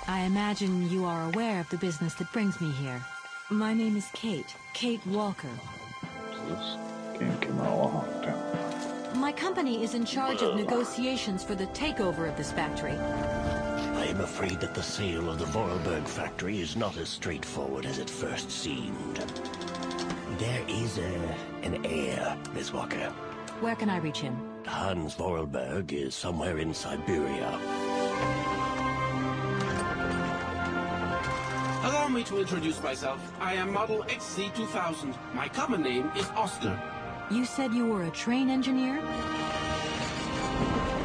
I imagine you are aware of the business that brings me here. My name is Kate Walker. This game came out a long time ago. My company is in charge of negotiations for the takeover of this factory. I am afraid that the sale of the Vorarlberg factory is not as straightforward as it first seemed. There is an heir, Miss Walker. Where can I reach him? Hans Vorarlberg is somewhere in Syberia. Allow me to introduce myself. I am Model XC2000. My common name is Oscar. You said you were a train engineer?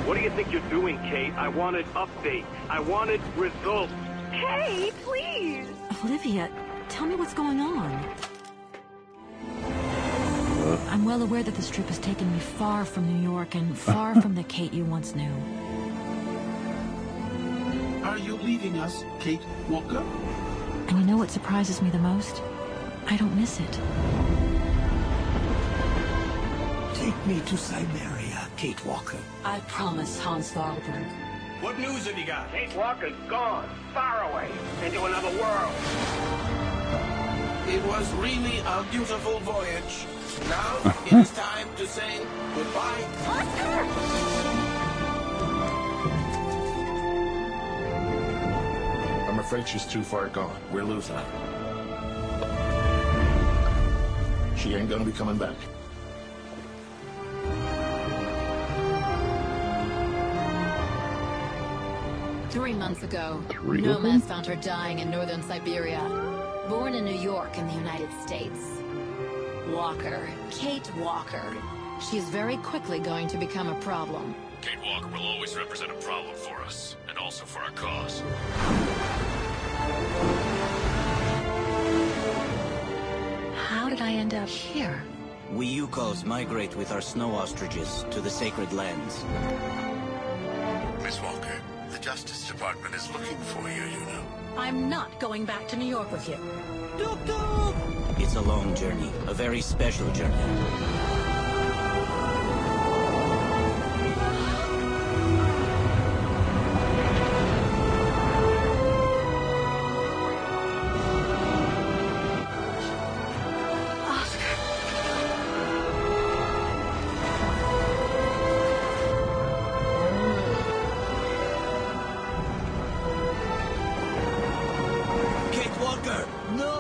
What do you think you're doing, Kate? I wanted updates. I wanted results. Kate, please! Olivia, tell me what's going on. I'm well aware that this trip has taken me far from New York and far from the Kate you once knew. Are you leaving us, Kate Walker? And you know what surprises me the most? I don't miss it. Take me to Syberia, Kate Walker. I promise, Hans Vorarlberg. What news have you got? Kate Walker's gone, far away, into another world. It was really a beautiful voyage. Now it is time to say goodbye. Oscar! I'm afraid she's too far gone. We're losing her. She ain't gonna be coming back. Three months ago, Three of them? nomads found her dying in northern Siberia. Born in New York in the United States. Walker, Kate Walker. She's very quickly going to become a problem. Kate Walker will always represent a problem for us, and also for our cause. How did I end up here? We Yukos migrate with our snow ostriches to the sacred lands. Miss Walker, the Justice Department is looking for you, you know. I'm not going back to New York with you. It's a long journey, a very special journey. Kate Walker, no!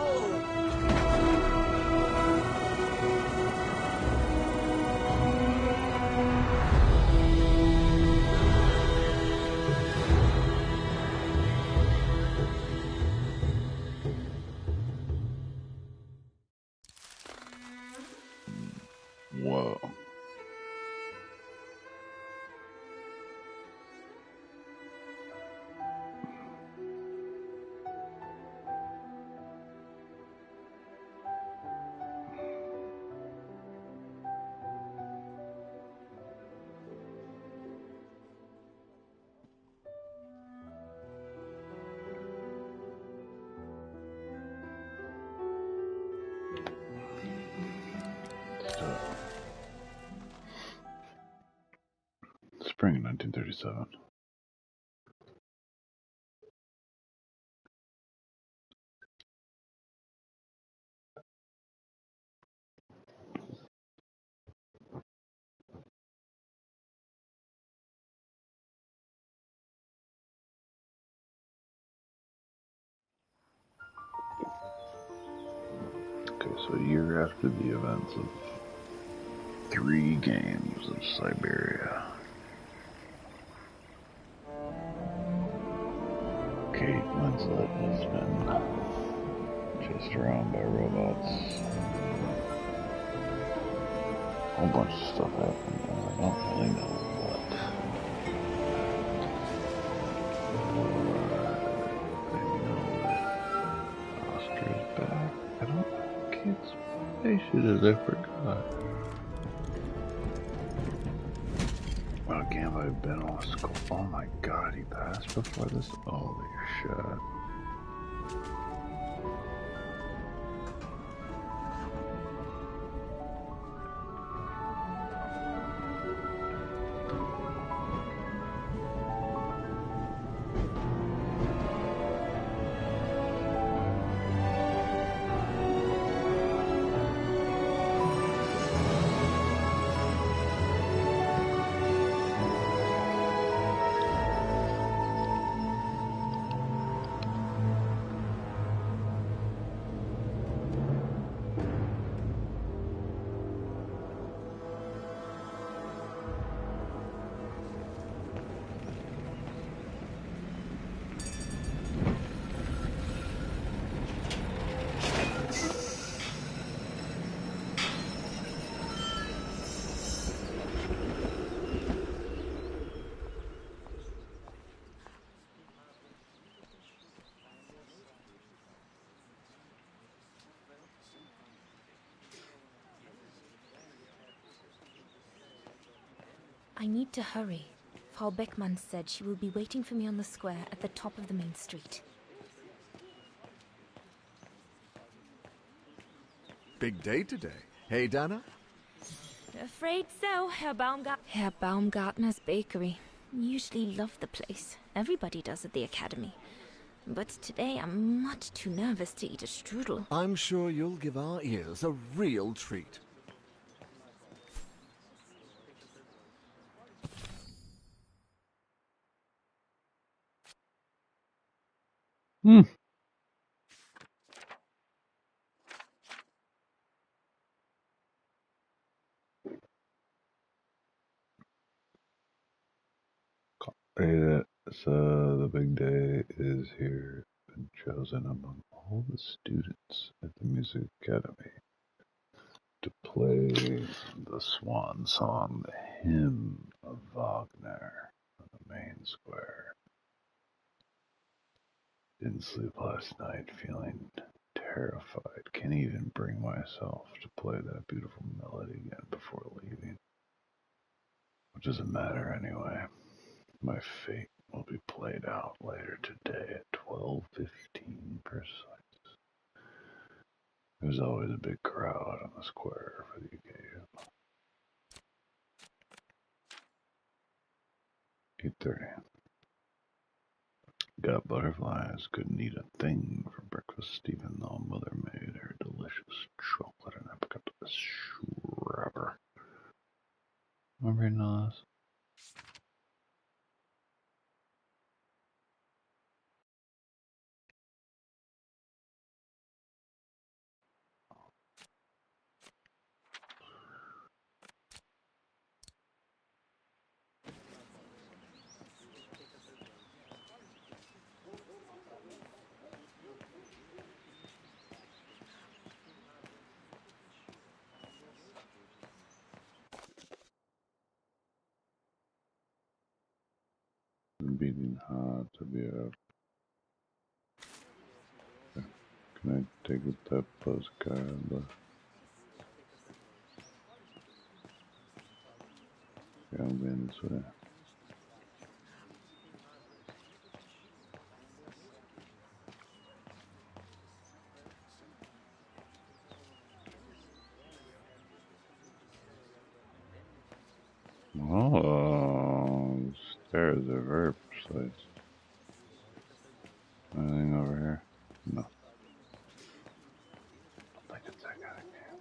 Whoa. Spring 1937. Okay, so a year after the events of 3 games of Syberia. Kate Winslet has been chased around by robots. A whole bunch of stuff happened, and I don't really know what. I know that Oscar is back. I don't know Kate's patient is, I forgot. Oh, can't I have been off school? Oh my god, he passed before this? Holy shit. I need to hurry. Frau Beckmann said she will be waiting for me on the square at the top of the main street. Big day today. Hey, Dana? Afraid so, Herr Baumgartner's bakery. Usually love the place. Everybody does at the academy. But today I'm much too nervous to eat a strudel. I'm sure you'll give our ears a real treat. So the big day is here, been chosen among all the students at the Music Academy to play the swan song, the hymn of Wagner, on the main square. Didn't sleep last night, feeling terrified. Can't even bring myself to play that beautiful melody again before leaving. Which doesn't matter anyway. My fate will be played out later today at 12:15 precise. There's always a big crowd on the square for the occasion. 8:30. Got butterflies, couldn't eat a thing for breakfast, even though Mother made her delicious chocolate and apricot wrapper. Remember reading all this? Beating hard to be up. Can I take that postcard? Yeah, I'm going this way. Oh, the stairs are very precise. Anything over here? No. I don't think it's that kind of game.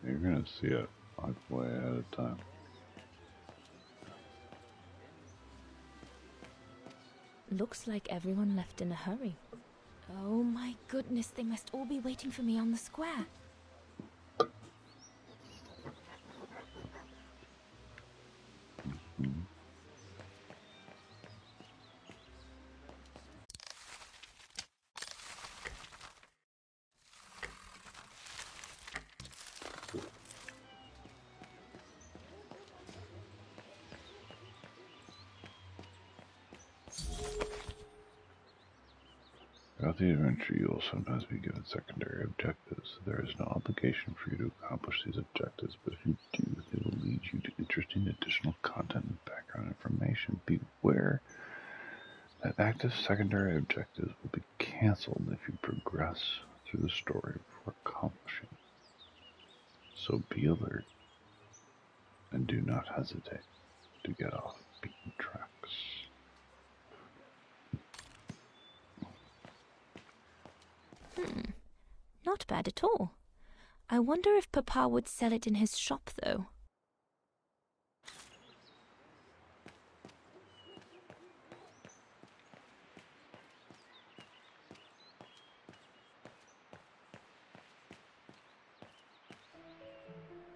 You're gonna see it like way ahead of time. Looks like everyone left in a hurry. Oh my goodness, they must all be waiting for me on the square. Throughout the adventure, you will sometimes be given secondary objectives. There is no obligation for you to accomplish these objectives, but if you do, they will lead you to interesting additional content and background information. Beware that active secondary objectives will be cancelled if you progress through the story before accomplishing. So be alert and do not hesitate to get off beaten tracks. Not bad at all. I wonder if Papa would sell it in his shop, though.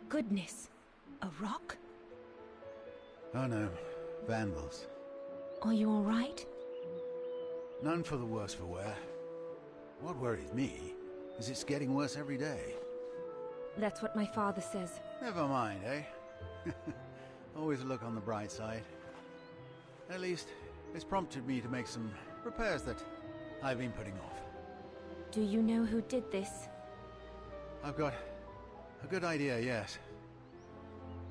Goodness, a rock? Oh no, vandals. Are you all right? None for the worse for wear. What worries me is it's getting worse every day. That's what my father says. Never mind, eh? Always look on the bright side. At least, it's prompted me to make some repairs that I've been putting off. Do you know who did this? I've got a good idea, yes.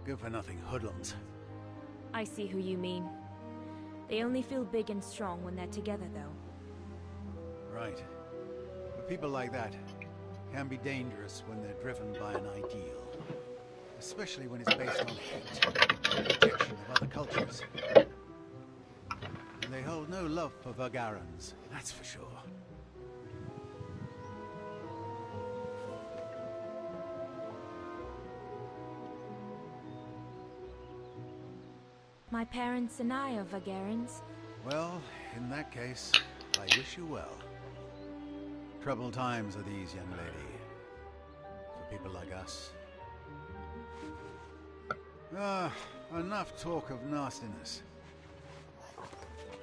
Good-for-nothing hoodlums. I see who you mean. They only feel big and strong when they're together, though. Right. But people like that can be dangerous when they're driven by an ideal. Especially when it's based on hate and rejection of other cultures. And they hold no love for Vagarans, that's for sure. My parents and I are Vagarans. Well, in that case, I wish you well. Troubled times are these, young lady. For people like us. Ah, enough talk of nastiness.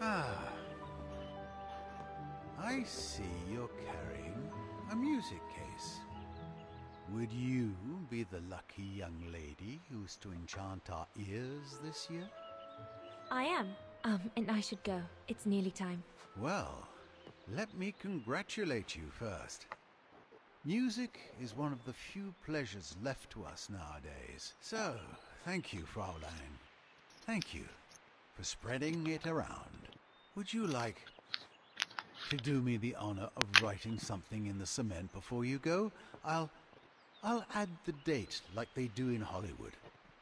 Ah. I see you're carrying a music case. Would you be the lucky young lady who's to enchant our ears this year? I am. And I should go. It's nearly time. Well, let me congratulate you first. Music is one of the few pleasures left to us nowadays. So, thank you, Fraulein. Thank you for spreading it around. Would you like to do me the honor of writing something in the cement before you go? I'll add the date like they do in Hollywood.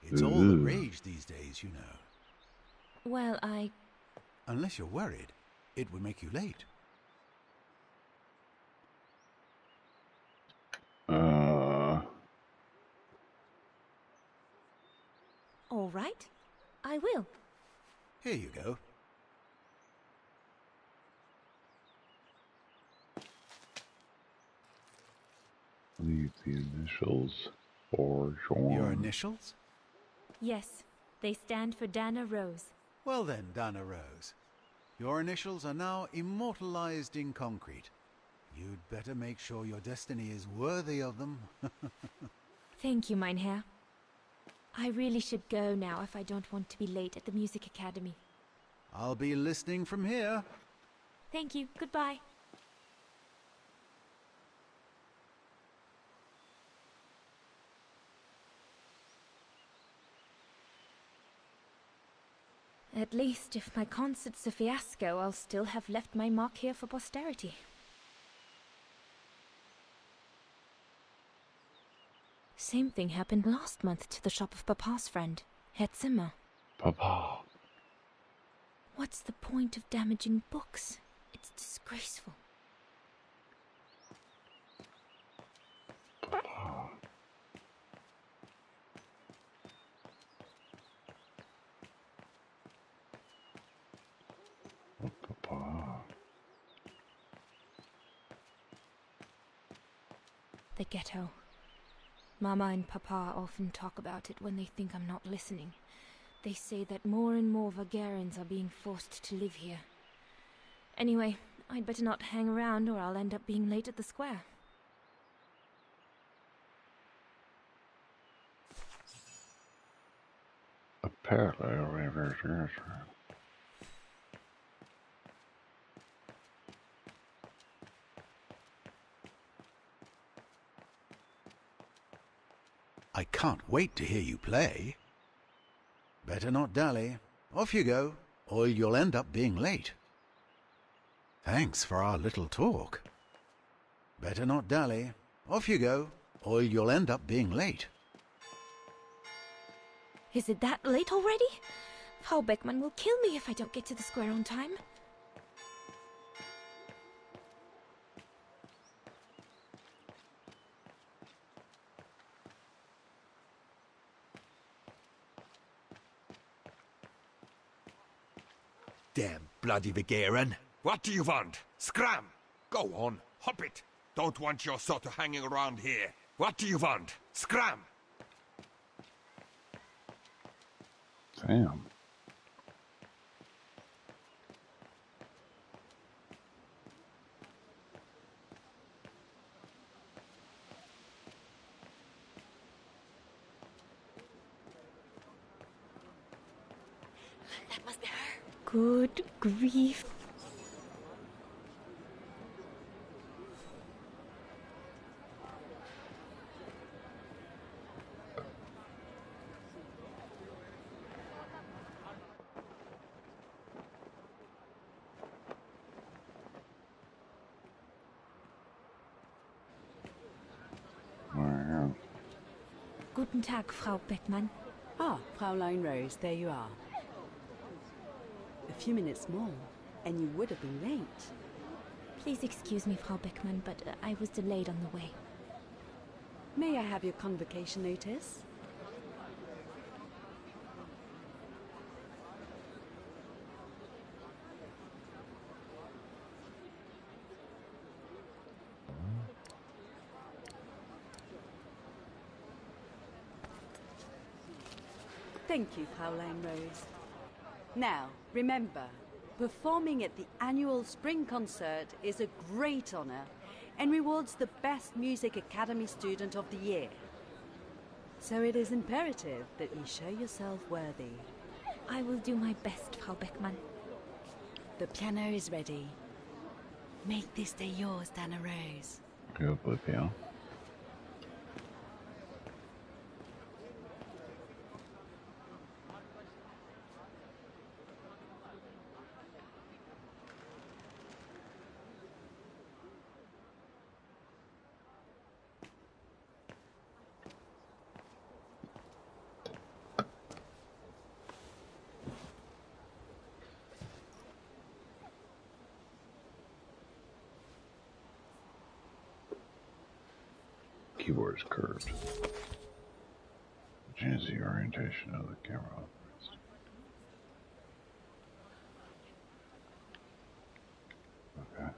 It's all the rage these days, you know. Well, Unless you're worried, it would make you late. All right. I will. Here you go. Leave the initials or Sean. Your initials? Yes. They stand for Dana Rose. Well then, Dana Rose. Your initials are now immortalized in concrete. You'd better make sure your destiny is worthy of them. Thank you, mein Herr. I really should go now if I don't want to be late at the Music Academy. I'll be listening from here. Thank you. Goodbye. At least, if my concert's a fiasco, I'll still have left my mark here for posterity. Same thing happened last month to the shop of Papa's friend, Herr Zimmer. Papa. What's the point of damaging books? It's disgraceful. Papa. Oh, Papa. The ghetto. Mama and Papa often talk about it when they think I'm not listening. They say that more and more Vagarans are being forced to live here. Anyway, I'd better not hang around or I'll end up being late at the square. Apparently, I can't wait to hear you play. Better not dally. Off you go, or you'll end up being late. Thanks for our little talk. Better not dally. Off you go, or you'll end up being late. Is it that late already? Frau Beckmann will kill me if I don't get to the square on time. Damn bloody Vagaran. What do you want? Scram! Go on, hop it. Don't want your sort of hanging around here. What do you want? Scram! Damn. That must be her. Good grief. Guten Tag, Frau Beckmann. Ah, Fraulein Rose, there you are. A few minutes more, and you would have been late. Please excuse me, Frau Beckmann, but I was delayed on the way. May I have your convocation notice? Thank you, Fraulein Rose. Now, remember, performing at the annual Spring Concert is a great honor and rewards the best Music Academy student of the year. So it is imperative that you show yourself worthy. I will do my best, Frau Beckmann. The piano is ready. Make this day yours, Dana Rose. Good boy, piano. Keyboard is curved. Change the orientation of the camera. Okay.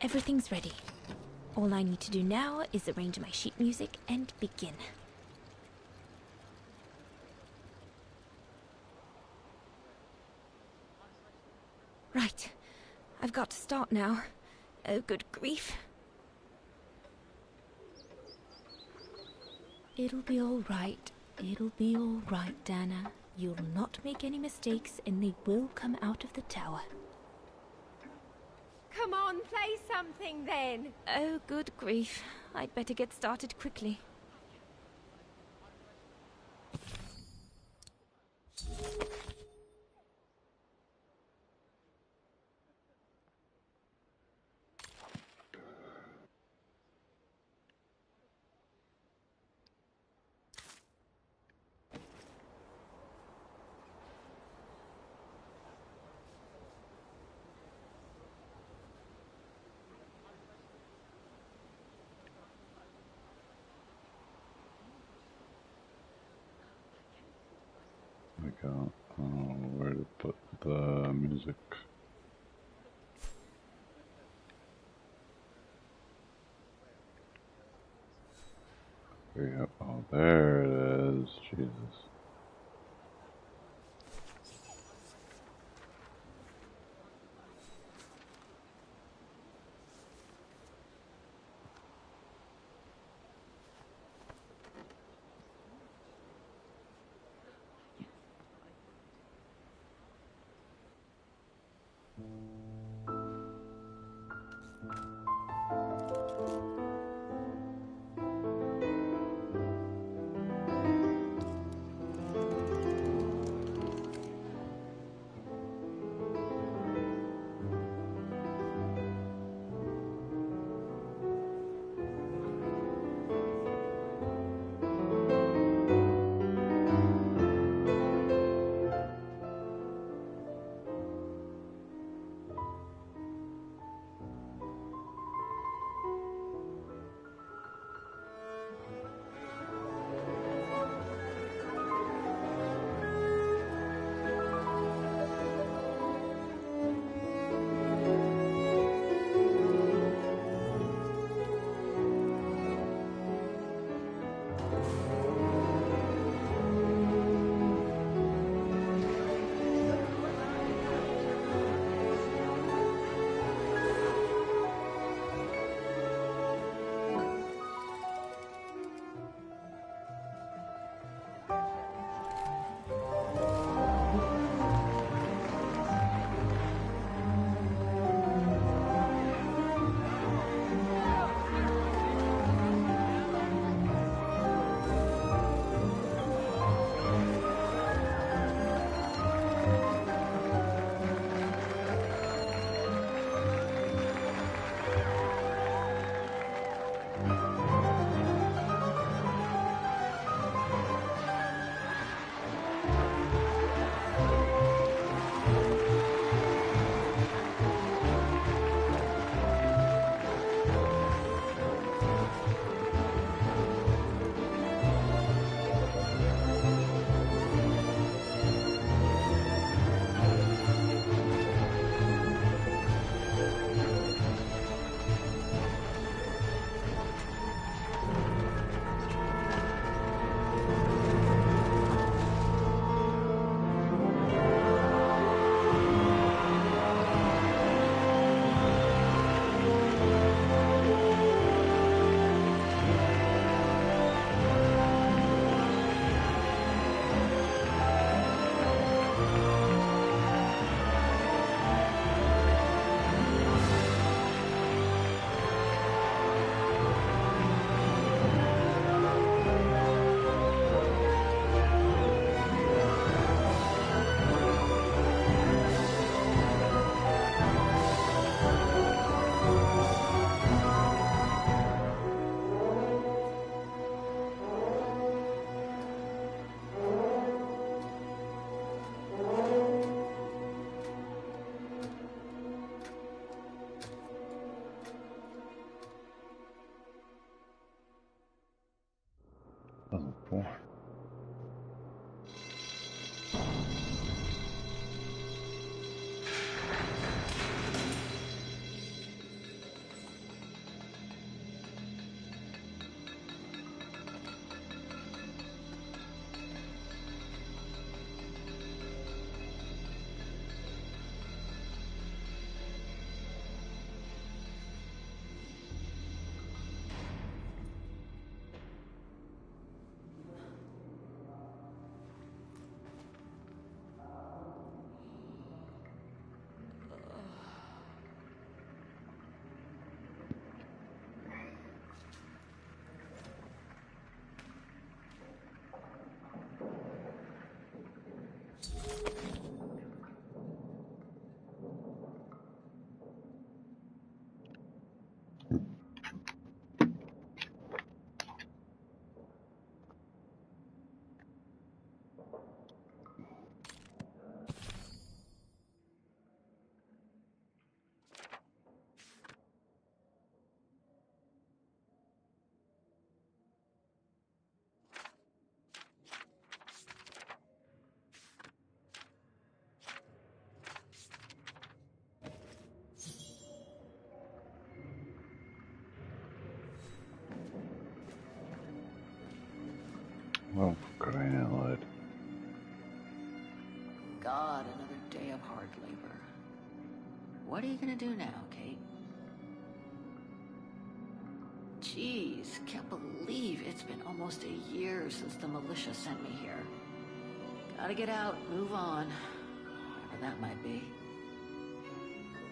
Everything's ready. All I need to do now is arrange my sheet music and begin. Right. I've got to start now. Oh, good grief. It'll be all right. It'll be all right, Dana. You'll not make any mistakes, and they will come out of the tower. Come on, play something then. Oh, good grief. I'd better get started quickly. I don't know where to put the music. Oh, there it is. Jesus. purple. Well, for crying out loud. God, another day of hard labor. What are you gonna do now, Kate? Jeez, can't believe it's been almost a year since the militia sent me here. Gotta get out, move on, whatever that might be.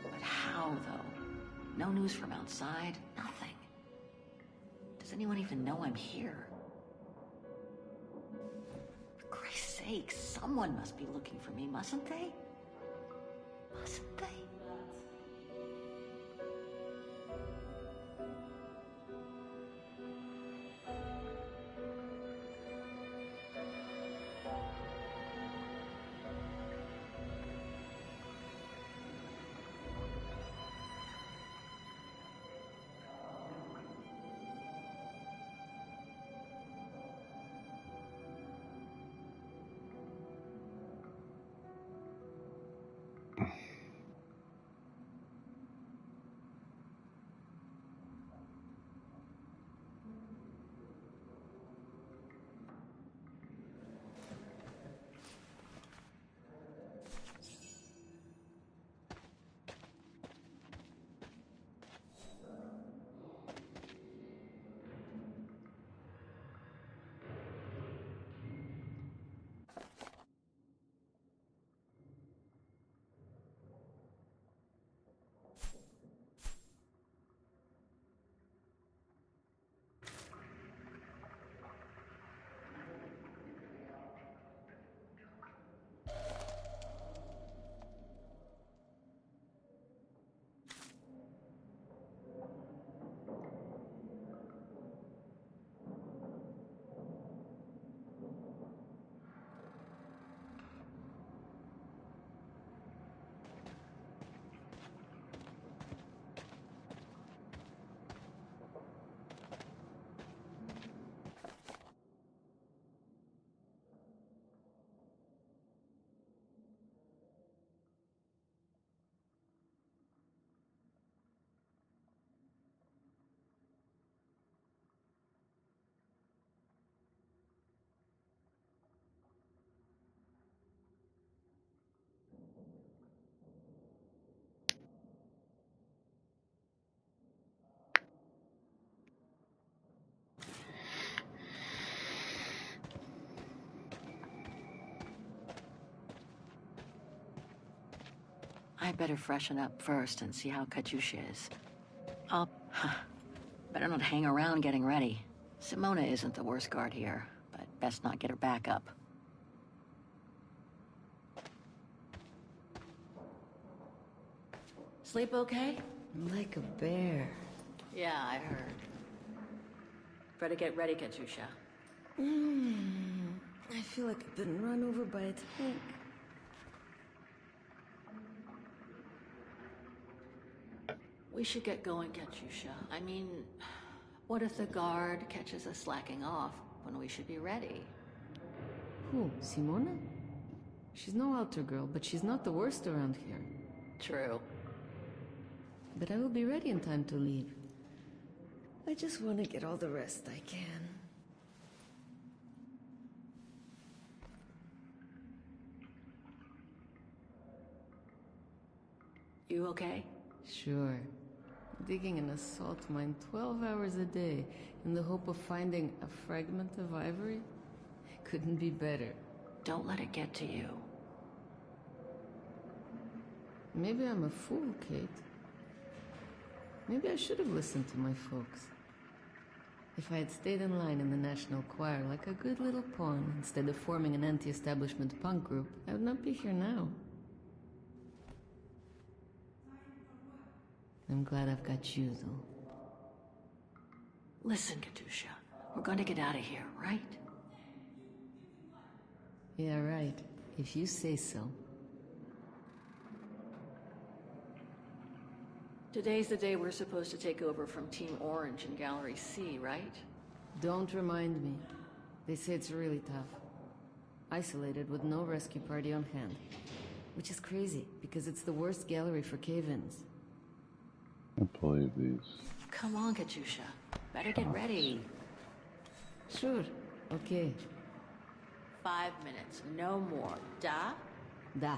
But how, though? No news from outside, nothing. Does anyone even know I'm here? For Christ's sake, someone must be looking for me, mustn't they? Mustn't they? I better freshen up first and see how Katyusha is. I'll... better not hang around getting ready. Simona isn't the worst guard here, but best not get her back up. Sleep okay? Like a bear. Yeah, I heard. Better get ready, Katyusha. I feel like I've been run over by a tank. We should get going, Katyusha. I mean, what if the guard catches us slacking off? when we should be ready. Who, Simona? She's no altar girl, but she's not the worst around here. True. But I will be ready in time to leave. I just want to get all the rest I can. You okay? Sure. Digging an assault mine 12 hours a day in the hope of finding a fragment of ivory? Couldn't be better. Don't let it get to you. Maybe I'm a fool, Kate. Maybe I should have listened to my folks. If I had stayed in line in the National Choir like a good little pawn, instead of forming an anti-establishment punk group, I would not be here now. I'm glad I've got you, though. Listen, Katusha. We're going to get out of here, right? Yeah, right. If you say so. Today's the day we're supposed to take over from Team Orange in Gallery C, right? Don't remind me. They say it's really tough. Isolated with no rescue party on hand. Which is crazy, because it's the worst gallery for cave-ins. I believe these. Come on, Katusha. Better get ready. Sure. Okay. 5 minutes, no more. Da? Da.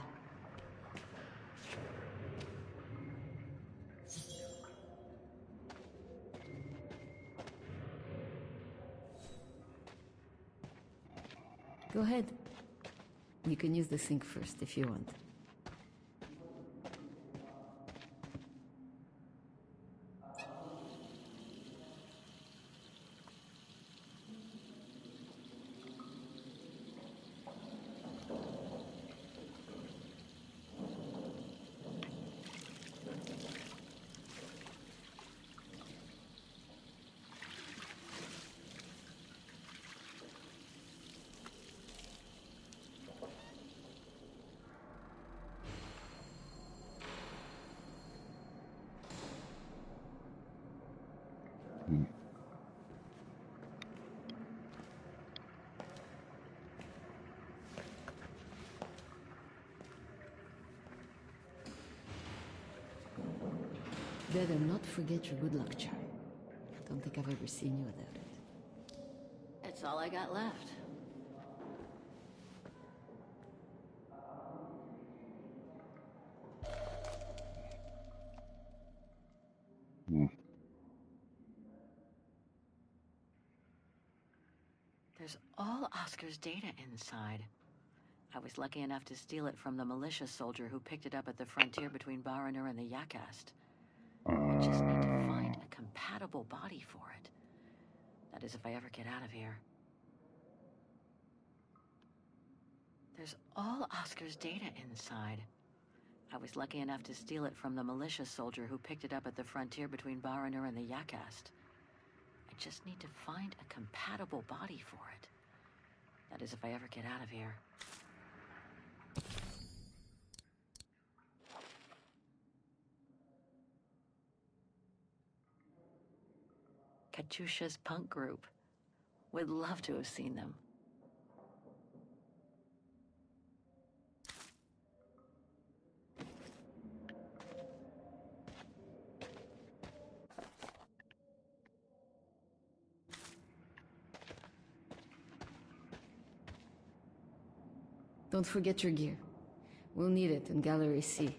Go ahead. You can use the sink first if you want. Better not forget your good luck charm. Don't think I've ever seen you without it. It's all I got left. There's all Oscar's data inside. I was lucky enough to steal it from the militia soldier who picked it up at the frontier between Baranur and the Yakast. I just need to find a compatible body for it. That is, if I ever get out of here. There's all Oscar's data inside. I was lucky enough to steal it from the militia soldier who picked it up at the frontier between Baranur and the Yakast. I just need to find a compatible body for it. That is, if I ever get out of here. Katusha's punk group. Would love to have seen them. Don't forget your gear. We'll need it in Gallery C.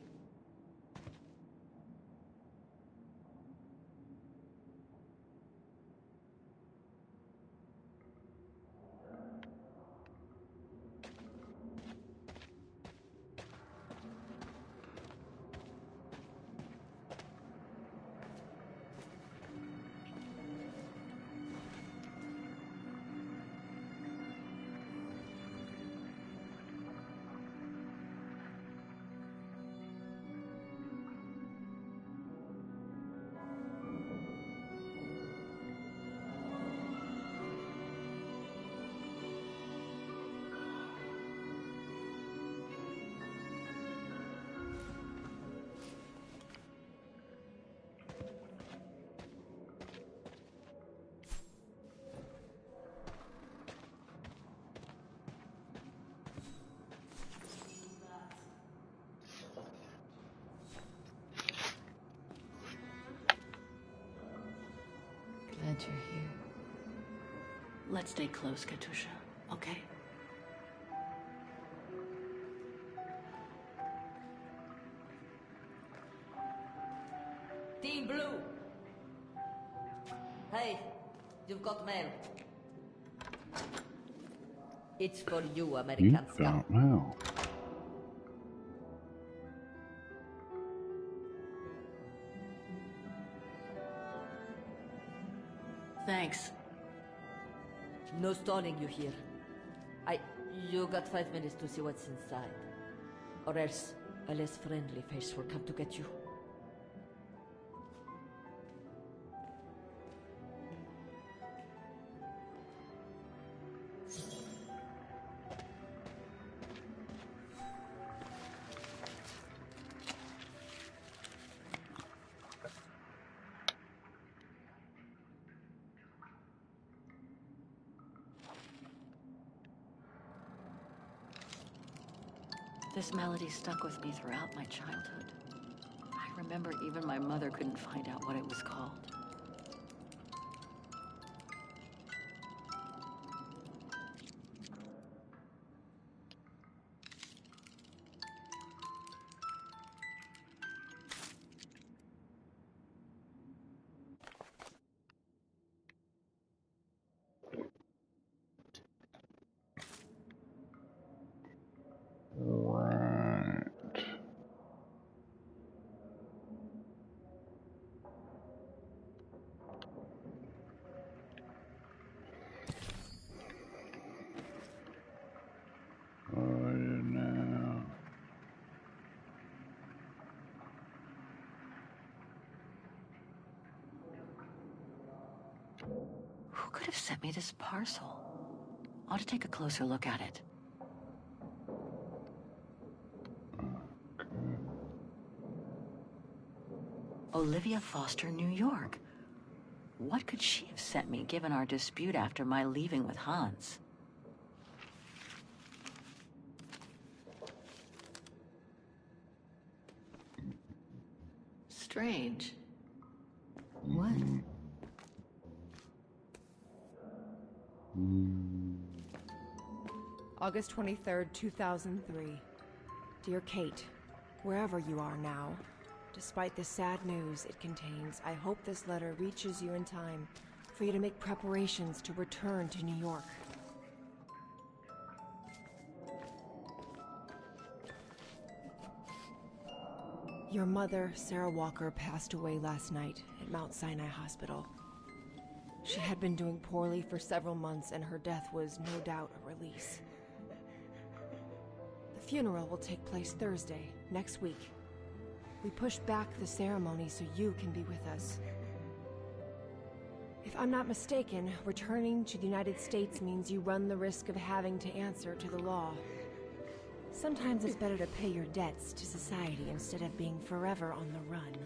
that you're here. Let's stay close, Katusha, okay? Team Blue! Hey, you've got mail. It's for you, American You scum. don't know. Thanks. No stalling you here. You got 5 minutes to see what's inside. Or else a less friendly face will come to get you. This melody stuck with me throughout my childhood. I remember even my mother couldn't find out what it was called. Right. Now. Who could have sent me this parcel? Ought to take a closer look at it. Olivia Foster, New York. What could she have sent me given our dispute after my leaving with Hans? Strange. What? August 23rd, 2003. Dear Kate, wherever you are now, despite the sad news it contains, I hope this letter reaches you in time for you to make preparations to return to New York. Your mother, Sarah Walker, passed away last night at Mount Sinai Hospital. She had been doing poorly for several months, and her death was no doubt a release. The funeral will take place Thursday, next week. We pushed back the ceremony so you can be with us. If I'm not mistaken, returning to the United States means you run the risk of having to answer to the law. Sometimes it's better to pay your debts to society instead of being forever on the run.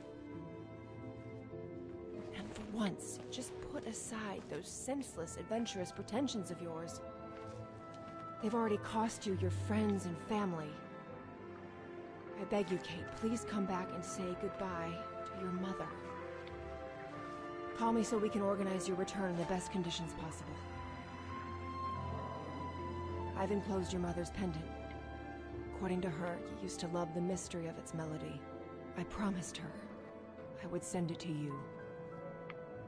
And for once, just put aside those senseless, adventurous pretensions of yours. They've already cost you your friends and family. I beg you, Kate, please come back and say goodbye to your mother. Call me so we can organize your return in the best conditions possible. I've enclosed your mother's pendant. According to her, you used to love the mystery of its melody. I promised her I would send it to you.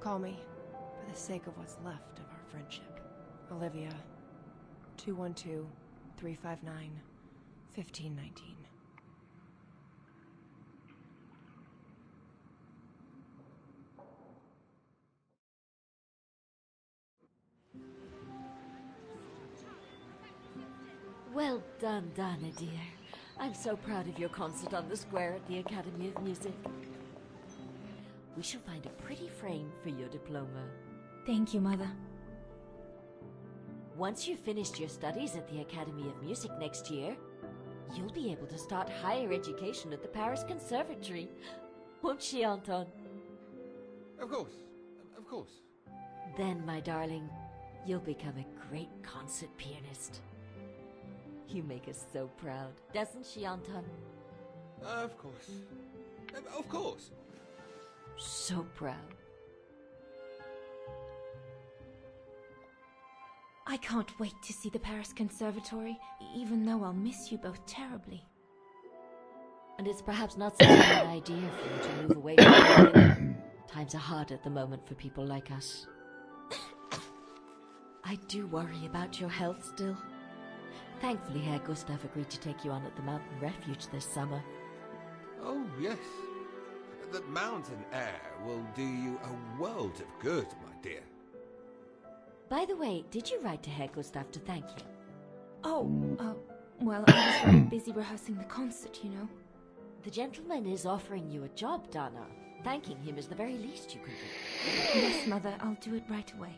Call me, for the sake of what's left of our friendship. Olivia, 212-359-1519. Well done, Dana, dear. I'm so proud of your concert on the square at the Academy of Music. We shall find a pretty frame for your diploma. Thank you, Mother. Once you've finished your studies at the Academy of Music next year, you'll be able to start higher education at the Paris Conservatory. Won't she, Anton? Of course. Of course. Then, my darling, you'll become a great concert pianist. You make us so proud, doesn't she, Anton? Of course. Of course. So proud. I can't wait to see the Paris Conservatory, even though I'll miss you both terribly. And it's perhaps not such a bad idea for you to move away from Berlin. Times are hard at the moment for people like us. I do worry about your health still. Thankfully, Herr Gustav agreed to take you on at the mountain refuge this summer. Oh, yes. The mountain air will do you a world of good, my dear. By the way, did you write to Herr Gustav to thank him? Oh, well, I was very busy rehearsing the concert, you know. The gentleman is offering you a job, Donna. Thanking him is the very least you can do. Yes, Mother, I'll do it right away.